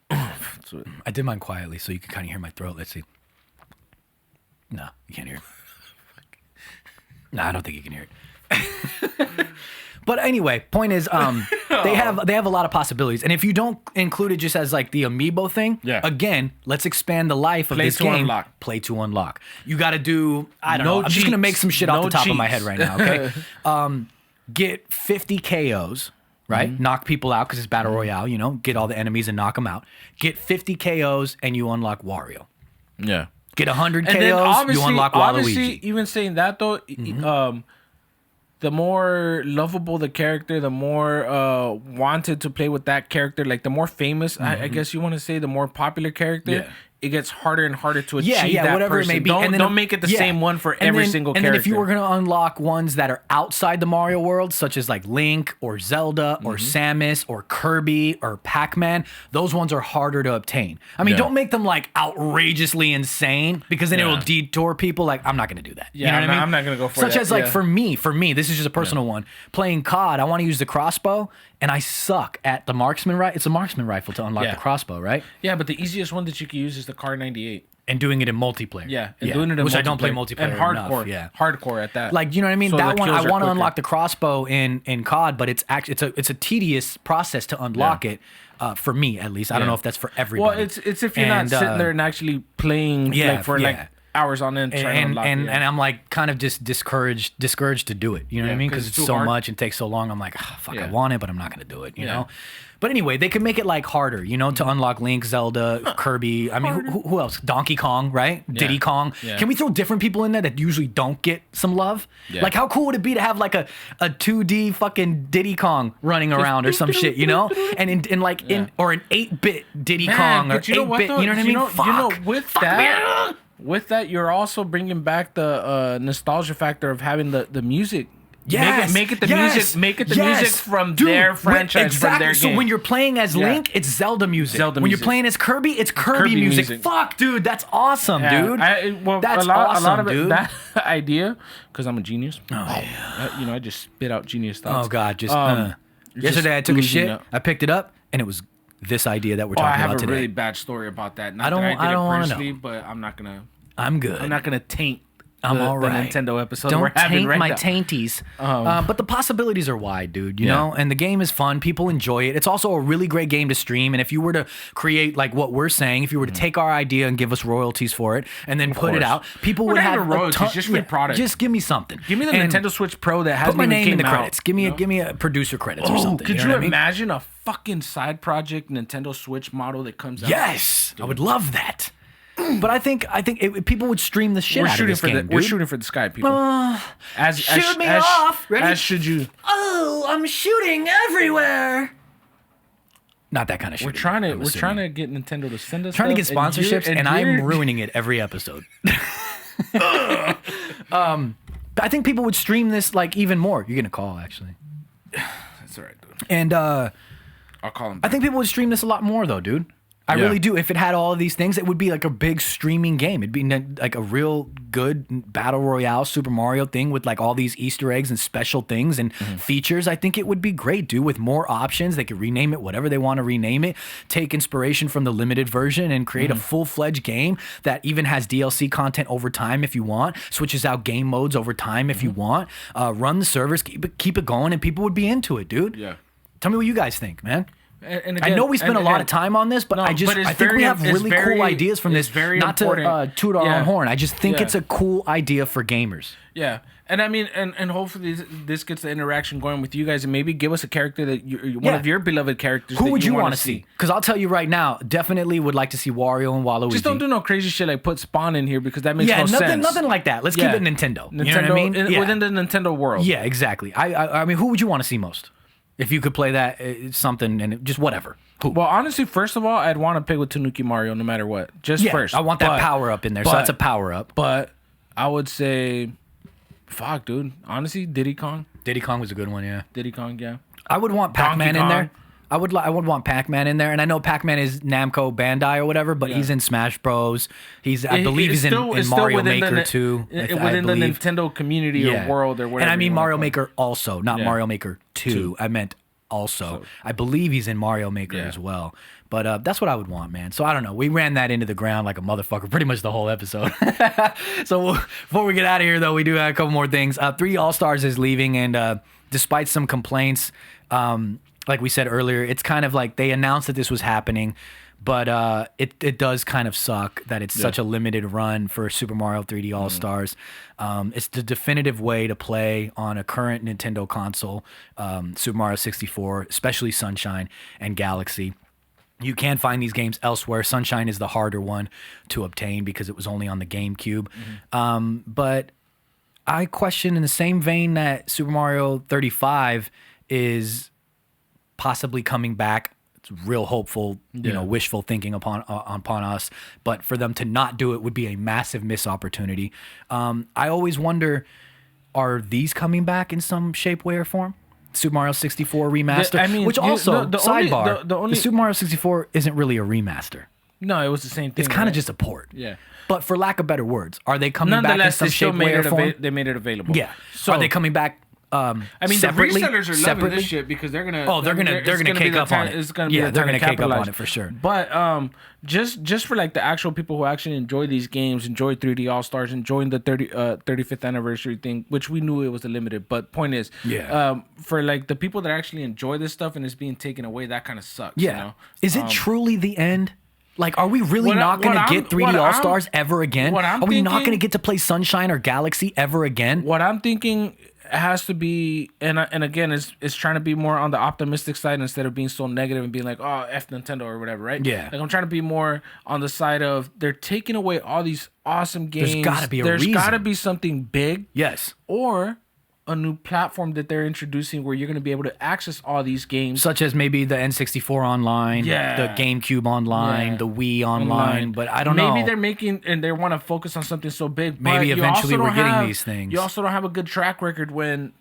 I did mine quietly, so you can kind of hear my throat. Let's see. No, you can't hear it. No, I don't think you can hear it. But anyway, point is, they have a lot of possibilities, and if you don't include it just as like the amiibo thing, again, let's expand the life of this game. Unlock. Play to unlock. You got to do. I don't know. I'm just gonna make some shit off the top of my head right now. Okay. Get 50 KOs. Right? Mm-hmm. Knock people out because it's Battle Royale, you know? Get all the enemies and knock them out. Get 50 KOs and you unlock Wario. Yeah. Get 100 KOs, you unlock Waluigi. Obviously, even saying that though, the more lovable the character, the more wanted to play with that character, like the more famous, I guess you want to say, the more popular character, it gets harder and harder to achieve yeah, that whatever person. it may be. Don't, And then, don't make it the same one for every single character. And then if you were going to unlock ones that are outside the Mario world, such as like Link or Zelda or Samus or Kirby or Pac-Man, those ones are harder to obtain. I mean, don't make them like outrageously insane, because then it will detour people. Like, I'm not going to do that. Yeah, you know what I mean? I'm not going to go for Such that. as like for me, this is just a personal one. Playing COD, I want to use the crossbow, and I suck at the marksman rifle. It's a marksman rifle to unlock the crossbow, right? Yeah, but the easiest one that you can use is the Car 98. And doing it in multiplayer. Yeah, and doing it in which multiplayer. I don't play multiplayer and hardcore. enough. Yeah, hardcore at that. Like, you know what I mean? So That the one, kills I are want to quicker. unlock the crossbow in COD, but it's a tedious process to unlock it. For me, at least. I don't know if that's for everybody. Well, it's if you're not sitting there and actually playing like hours on end trying to unlock it. And I'm like kind of just discouraged to do it. You know what I mean? Because it's too so hard. much and takes so long. I'm like, I want it, but I'm not gonna do it. You know. But anyway, they can make it like harder, you know, to unlock Link, Zelda, Kirby. I mean, who else? Donkey Kong, right? Diddy Kong. Yeah. Can we throw different people in there that usually don't get some love? Yeah. Like, how cool would it be to have like a 2D fucking Diddy Kong running around or some shit, you know? And or an 8-bit Diddy Kong or 8-bit, you know what I mean? With that, you're also bringing back the nostalgia factor of having the music. Yes, make it the music from their franchise, from their game. So when you're playing as Link, it's Zelda music. When you're playing as Kirby, it's Kirby music. Fuck, dude, that's awesome, dude. That's awesome, a lot of dude. That idea, because I'm a genius. I just spit out genius thoughts. Oh God, yesterday I took a shit. I picked it up, and it was this idea that we're talking about today. I have a really bad story about that. Not I don't want to know, but I'm not gonna. I'm good. I'm not gonna taint. I'm all right. The Nintendo episode Don't we're having taint right my now. tainties. But the possibilities are wide, dude. You know, and the game is fun. People enjoy it. It's also a really great game to stream. And if you were to create like what we're saying, if you were to take our idea and give us royalties for it, and then put it out, people would have royalties. Just free product. Just give me something. Give me the Nintendo Switch Pro that has put my name in the out. credits. Give me a producer credits or something. Could you you know what I mean? imagine a fucking side project Nintendo Switch model that comes out? Yes, I would love that. But I think people would stream the shit out of this game, We're shooting for the sky, people. Shoot me off. Ready? As should you. Oh, I'm shooting everywhere. Not that kind of shit. We're trying to get Nintendo to send us. Trying to get sponsorships, and I'm ruining it every episode. I think people would stream this like even more. You're gonna call actually. That's all right, dude. And I'll call him back. I think people would stream this a lot more though, dude. I really do. If it had all of these things, it would be like a big streaming game. It'd be like a real good battle royale Super Mario thing with like all these Easter eggs and special things and features. I think it would be great, dude, with more options. They could rename it whatever they want to rename it, take inspiration from the limited version and create a full-fledged game that even has DLC content over time if you want, switches out game modes over time if you want, run the servers, keep it going, and people would be into it, dude. Yeah. Tell me what you guys think, man. And again, I know we spent a lot of time on this, but I think we have really cool ideas from this. Not to toot our own horn. I just think it's a cool idea for gamers. Yeah. And I mean, and hopefully this gets the interaction going with you guys, and maybe give us a character that one of your beloved characters. Who that would you want to see? Because I'll tell you right now, definitely would like to see Wario and Waluigi. Just don't do no crazy shit like put Spawn in here because that makes no sense. Nothing like that. Let's keep it Nintendo. You know what I mean? Within the Nintendo world. Yeah, exactly. I mean, who would you want to see most? If you could play that something and just whatever. Who? Well, honestly, first of all, I'd want to pick with Tanooki Mario no matter what. First. I want that power up in there. So that's a power up. But I would say, fuck, dude. Honestly, Diddy Kong. Diddy Kong was a good one, yeah. Diddy Kong, yeah. I would want Pac-Man in there. I would want Pac-Man in there, and I know Pac-Man is Namco Bandai or whatever, but he's in Smash Bros. I believe he's in Mario Maker too. Within the Nintendo community or world or whatever. And I mean Mario Maker also, not Mario Maker 2. I meant also. I believe he's in Mario Maker as well. But that's what I would want, man. So I don't know. We ran that into the ground like a motherfucker pretty much the whole episode. So before we get out of here, though, we do have a couple more things. 3 All-Stars is leaving, and despite some complaints, like we said earlier, it's kind of like they announced that this was happening, but it does kind of suck that it's such a limited run for Super Mario 3D All-Stars. It's the definitive way to play on a current Nintendo console, Super Mario 64, especially Sunshine and Galaxy. You can find these games elsewhere. Sunshine is the harder one to obtain because it was only on the GameCube. But I question in the same vein that Super Mario 35 is possibly coming back real hopeful, wishful thinking upon us. But for them to not do it would be a massive missed opportunity. I always wonder, are these coming back in some shape, way, or form? Super Mario 64 remaster, which also sidebar. The Super Mario 64 isn't really a remaster. No, it was the same thing. It's kind of right? just a port. Yeah. But for lack of better words, are they coming back in Nonetheless, some they still shape, way, or form? they made it available. Yeah. So Are they coming back? I mean, separately? the resellers are loving this shit because they're gonna. Oh, they're gonna cake up on it. It's gonna be yeah, the they're time gonna to cake up on capitalize. it for sure. But just for like the actual people who actually enjoy these games, enjoy 3D All Stars, enjoying the 35th anniversary thing, which we knew it was a limited. But point is, for like the people that actually enjoy this stuff and it's being taken away, that kind of sucks. Yeah. You know? Is it truly the end? Like, are we really not going to get 3D All Stars ever again? Are we not going to get to play Sunshine or Galaxy ever again? What I'm thinking has to be, and again, it's trying to be more on the optimistic side instead of being so negative and being like, oh, F Nintendo or whatever, right? Yeah. Like, I'm trying to be more on the side of they're taking away all these awesome games. There's got to be a There's reason. got to be something big. Yes. Or a new platform that they're introducing where you're going to be able to access all these games. Such as maybe the N64 online, Yeah. the GameCube online, Yeah. the Wii online, but I don't know. Maybe they're making, and they want to focus on something so big. Maybe but eventually we're getting have, these things. You also don't have a good track record when.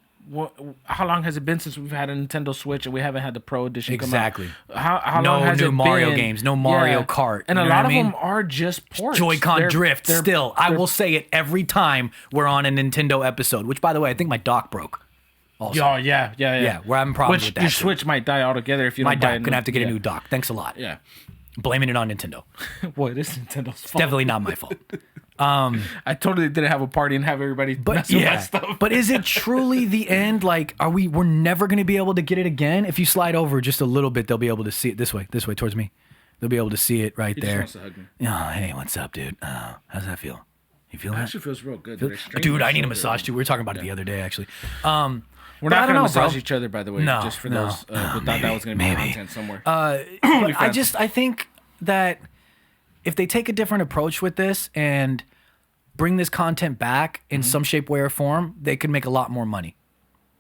How long has it been since we've had a Nintendo Switch and we haven't had the Pro Edition Exactly. come out? How No long has new it Mario been? games, no Mario Kart, and you a know lot what of I mean? them are just ports. Joy-Con drift. They're- Still, I will say it every time we're on a Nintendo episode. Which, by the way, I think my dock broke. Also, Oh yeah. Yeah, we're having problems with that Your too. Switch might die altogether if you my don't buy dock a new. gonna have to get yeah. a new dock. Thanks a lot. Yeah. Blaming it on Nintendo. Well, it is Nintendo's fault. Definitely not my fault. I totally didn't have a party and have everybody But mess with my yeah, stuff. but is it truly the end? Like, we're never going to be able to get it again? If you slide over just a little bit, they'll be able to see it this way towards me. They'll be able to see it right He just there. wants to hug me. Oh, hey, what's up, dude? How's that feel? You feel It that? actually feels real good. Dude, I need a massage too. We were talking about it the other day, actually. We're But I not don't going to know, massage bro. each other, by the way. No, just for no. those who thought that was going to be content somewhere. But I think that if they take a different approach with this and bring this content back in some shape, way, or form, they could make a lot more money.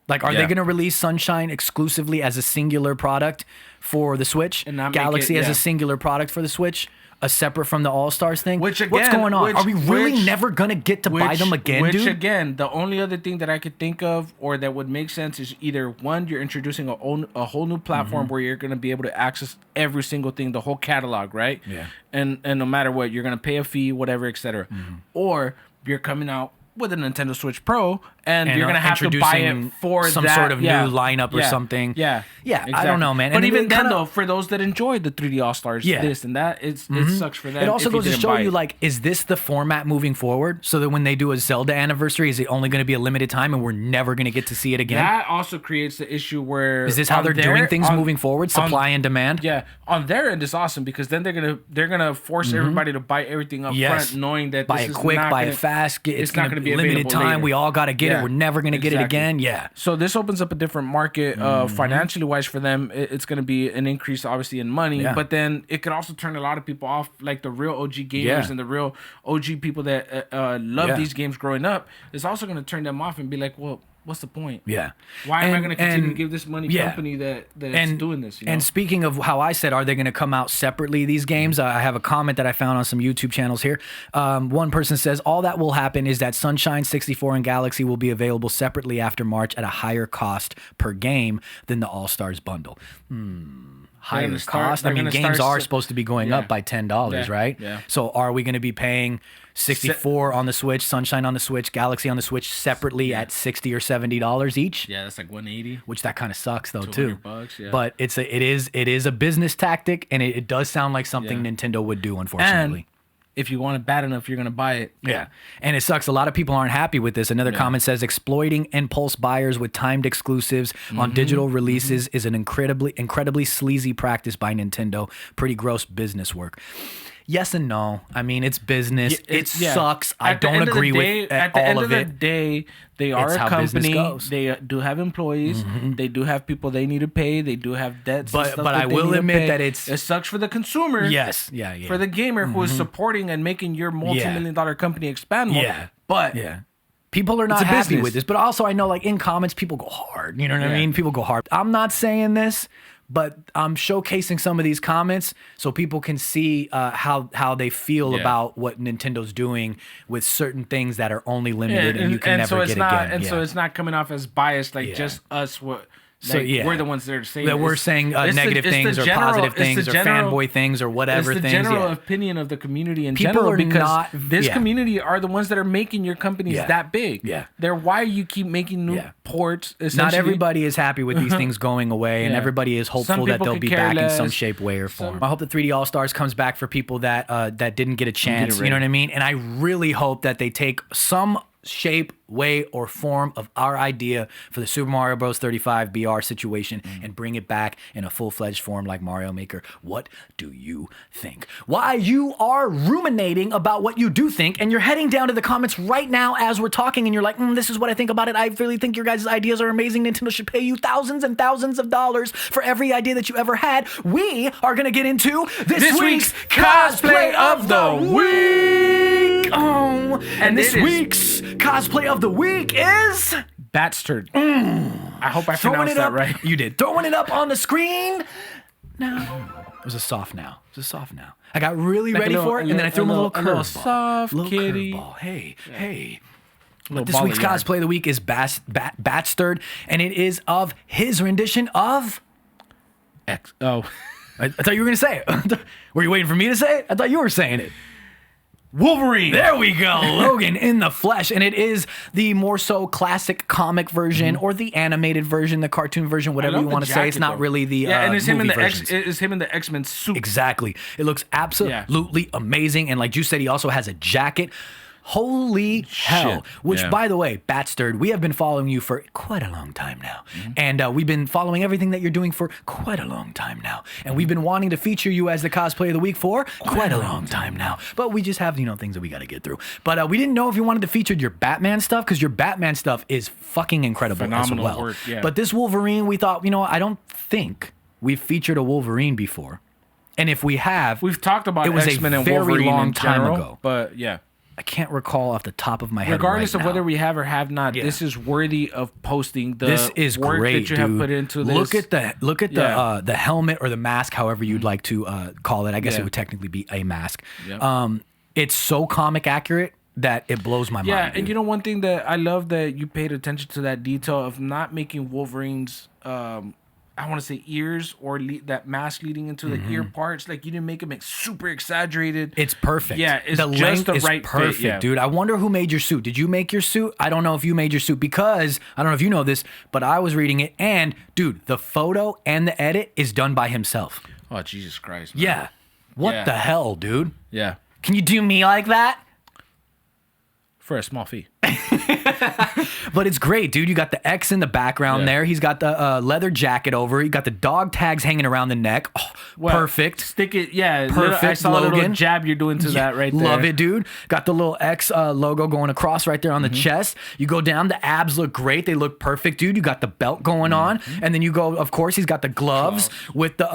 Like, are they Yeah. going to release Sunshine exclusively as a singular product for the Switch? And not make Galaxy it- as yeah. a singular product for the Switch? A separate from the All-Stars thing? Which What's again- going on? which- Are we really which- never going to get to buy them again, which dude? again, the only other thing that I could think of or that would make sense is either one, you're introducing a whole new platform where you're going to be able to access every single thing, the whole catalog, right? Yeah. And no matter what, you're going to pay a fee, whatever, etc. Or you're coming out with a Nintendo Switch Pro and you're going to have to buy it introducing for some that. sort of Yeah. new lineup or Yeah. something. Yeah. Yeah, I don't know, man. But And even it then, kinda- though, for those that enjoy the 3D All-Stars, Yeah. this and that, it sucks for them. It also if you goes to didn't show buy you, it. like, is this the format moving forward? So that when they do a Zelda anniversary, is it only going to be a limited time and we're never going to get to see it again? That also creates the issue where Is this how on they're doing things moving forward? Supply and demand? Yeah, on their end is awesome because then they're gonna force everybody to buy everything up Yes. front, knowing that Buy this it is quick, not buy gonna- it fast. It's not going to gonna be be limited available time. later. We all got to get Yeah. it. We're never going to get it Exactly. again. Yeah. So this opens up a different market financially wise for them. It's going to be an increase, obviously, in money, Yeah. but then it could also turn a lot of people off, like the real OG gamers Yeah. and the real OG people that love Yeah. these games growing up. It's also going to turn them off and be like, well, what's the point? Yeah. Why am I And- going to continue to and- give this money yeah. company that's doing this? You know? And speaking of how I said, are they going to come out separately, these games? I have a comment that I found on some YouTube channels here. One person says, all that will happen is that Sunshine 64 and Galaxy will be available separately after March at a higher cost per game than the All-Stars bundle. Higher gonna start- cost? I they're mean, gonna games start are supposed to be going Yeah. up by $10, Yeah. right? Yeah. So are we going to be paying 64 on the Switch, Sunshine on the Switch, Galaxy on the Switch separately at $60 or $70 each? yeah, that's like 180. Which that kind of sucks though too. $200, yeah. But it is a business tactic, and it does sound like something Yeah. Nintendo would do, unfortunately. And if you want it bad enough, you're gonna buy it. Yeah. And it sucks. A lot of people aren't happy with this. Another comment says exploiting impulse buyers with timed exclusives on digital releases is an incredibly sleazy practice by Nintendo. Pretty gross business work. Yes and no. I mean, it's business. It sucks. I don't agree with At the all end of of the it. day, they are It's a how business company. goes. They do have employees. They do have people they need to pay. They do have debts. and But- stuff but that I they will need to admit pay. that it's- it sucks for the consumer. Yes. Yeah. For the gamer who is supporting and making your multi-million-dollar company expand more. Yeah. But Yeah. People are not a happy business. with this, but also I know, like, in comments, people go hard. You know what I Yeah. mean? People go hard. I'm not saying this, but I'm showcasing some of these comments so people can see how they feel about what Nintendo's doing with certain things that are only limited and you can never get again. And so it's not coming off as biased, like just us. So we're the ones that are saying that we're saying negative things or positive things or fanboy things or whatever things. It's the general opinion of the community in general, because this community are the ones that are making your companies that big. Yeah, they're why you keep making new ports. Not everybody is happy with these things going away, and everybody is hopeful that they'll be back in some shape, way, or form. I hope that 3D All Stars comes back for people that that didn't get a chance. You know what I mean? And I really hope that they take some shape, way, or form of our idea for the Super Mario Bros. 35 BR situation and bring it back in a full-fledged form like Mario Maker. What do you think? Why you are ruminating about what you do think, and you're heading down to the comments right now as we're talking, and you're like, this is what I think about it. I really think your guys' ideas are amazing. Nintendo should pay you thousands and thousands of dollars for every idea that you ever had. We are going to get into this week's Cosplay of the Week. Oh, and this week's Cosplay of the Week is Batstard. I hope I pronounced that right. You did. Throwing it up on the screen. No. It was a soft now. I got really ready for it, and then I threw him a little curveball. Soft kitty. Curveball. Hey. But this week's Cosplay of the Week is Batstard, and it is of his rendition of X. Oh. I thought you were going to say it. Were you waiting for me to say it? I thought you were saying it. Wolverine. There we go. Logan in the flesh. And it is the more so classic comic version or the animated version, the cartoon version, whatever you want to say. It's not really the and it's him in the versions. it's him in the X-Men suit. Exactly. It looks absolutely amazing. And like you said, he also has a jacket. Holy hell. Which, by the way, Batstard, we have been following you for quite a long time now. And we've been following everything that you're doing for quite a long time now. And we've been wanting to feature you as the Cosplay of the Week for quite a long time now. But we just have, things that we got to get through. But we didn't know if you wanted to feature your Batman stuff, because your Batman stuff is fucking incredible. Phenomenal as well. Work, But this Wolverine, we thought, I don't think we've featured a Wolverine before. And if we have, we've talked about it was X-Men a and very Wolverine long in time general, ago. But yeah. I can't recall off the top of my head. Regardless right of now. whether we have or have not, this is worthy of posting. This is work great, that you dude. have put into this. Look at the helmet or the mask, however you'd like to call it. I guess it would technically be a mask. It's so comic accurate that it blows my mind. Yeah, dude. and one thing that I love that you paid attention to that detail of not making Wolverine's I want to say ears or that mask leading into the ear parts. Like, you didn't make them super exaggerated. It's perfect. Yeah, it's the just length the is right perfect, fit, dude. I wonder who made your suit. Did you make your suit? I don't know if you made your suit, because I don't know if you know this, but I was reading it, and dude, the photo and the edit is done by himself. Oh, Jesus Christ, man. Yeah. What the hell, dude? Yeah. Can you do me like that? For a small fee. But it's great, dude. You got the X in the background there. He's got the leather jacket over. You got the dog tags hanging around the neck. Oh, perfect. Stick it, Perfect, I saw Logan. a little jab you're doing to that right there. Love it, dude. Got the little X logo going across right there on the chest. You go down, the abs look great. They look perfect, dude. You got the belt going on. And then you go, of course, he's got the gloves with the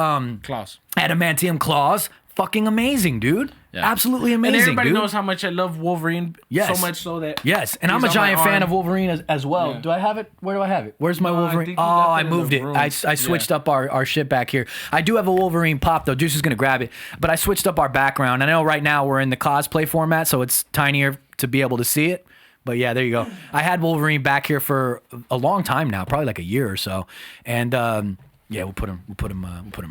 claws. Adamantium claws. Fucking amazing, dude. Yeah. Absolutely amazing, and everybody dude. knows how much I love Wolverine. Yes. So much so that and I'm a giant fan of Wolverine as well. Yeah. Do I have it? Where do I have it? Where's my Wolverine? Oh, I moved it. I switched up our shit back here. I do have a Wolverine pop though. Juice is gonna grab it, but I switched up our background. I know right now we're in the cosplay format, so it's tinier to be able to see it. But yeah, there you go. I had Wolverine back here for a long time now, probably like a year or so, and yeah, we'll put him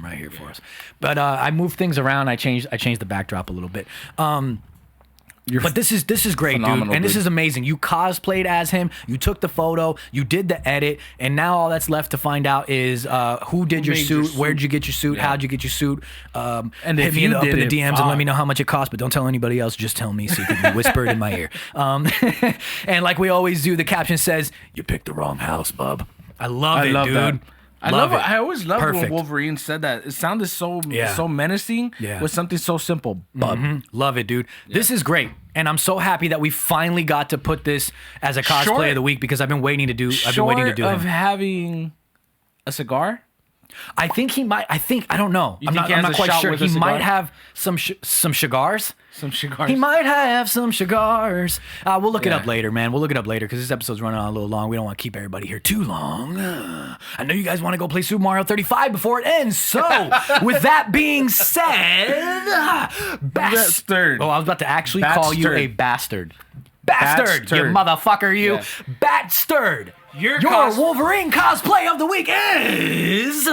right here for us. But I moved things around. I changed the backdrop a little bit. But this is great, dude, and this is amazing. You cosplayed as him. You took the photo. You did the edit, and now all that's left to find out is who did your suit, where'd you get your suit, how'd you get your suit, and hit me up in the DMs and let me know how much it cost. But don't tell anybody else. Just tell me secretly, whisper it in my ear. And like we always do, the caption says, "You picked the wrong house, bub." I love it, dude. That. I always loved Perfect. when Wolverine said that. It sounded so menacing with something so simple. Bub. Love it, dude. This is great. And I'm so happy that we finally got to put this as a cosplay of the week, because I've been waiting to do Short him. having a cigar, I think he might. I don't know. You I'm think not, he I'm has not a quite shot sure. with a He cigar? might have some cigars. Some cigars. He might have some cigars. We'll look it Yeah. up later, man. We'll look it up later because this episode's running on a little long. We don't want to keep everybody here too long. I know you guys want to go play Super Mario 35 before it ends. So, with that being said, Bastard. Oh, I was about to actually call you a bastard. Bastard, you Bastard. motherfucker, you. Yeah. Bastard. Your cos- Wolverine cosplay of the week is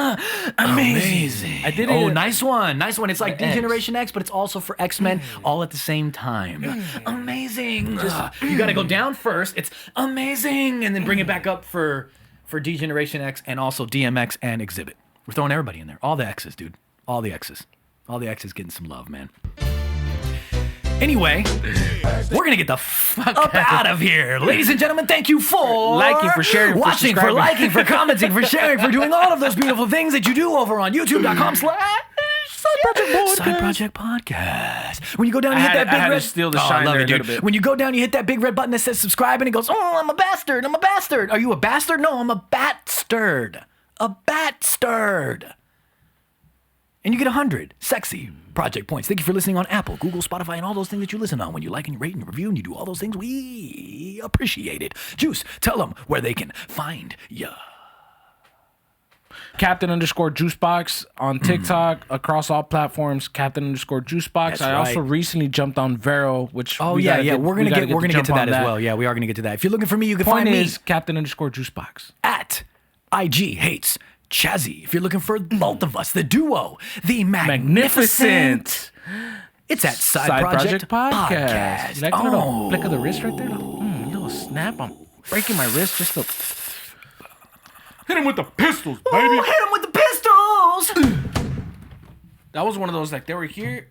amazing. I did it. Oh, nice one. Nice one. It's like X. D-Generation X, but it's also for X-Men all at the same time. Amazing. You got to go down first. It's amazing. And then bring it back up for D-Generation X and also DMX and Exhibit. We're throwing everybody in there. All the X's, dude. All the X's. All the X's getting some love, man. Anyway, we're going to get the fuck up out of here. Ladies and gentlemen, thank you for liking, for sharing, for watching, for subscribing. liking, for commenting, for sharing, for doing all of those beautiful things that you do over on YouTube.com/Side Project Podcast. When you go down, you hit that big I had red. to steal the Oh, I shine love there it, a little dude. bit. When you go down, you hit that big red button that says subscribe, and it goes, "Oh, I'm a bastard. I'm a bastard." Are you a bastard? No, I'm a bat-stirred. A bat-stirred. And you get 100 sexy project points. Thank you for listening on Apple, Google, Spotify, and all those things that you listen on. When you like and you rate and review and you do all those things, we appreciate it. Juice, tell them where they can find ya. Captain_Juicebox on TikTok, across all platforms. Captain_Juicebox. That's I also right. recently jumped on Vero, which Oh we yeah, gotta yeah. get- We're gonna we gotta get to jump that on as well. Yeah, we are gonna get to that. If you're looking for me, you can Point find me is Captain_Juicebox. at IG Hates Chazzy. If you're looking for both of us, the duo, the magnificent. It's at Side Project Podcast. You like the little flick of the wrist right there? Little snap. I'm breaking my wrist just to hit him with the pistols, baby. Oh, hit him with the pistols. That was one of those, like, they were here.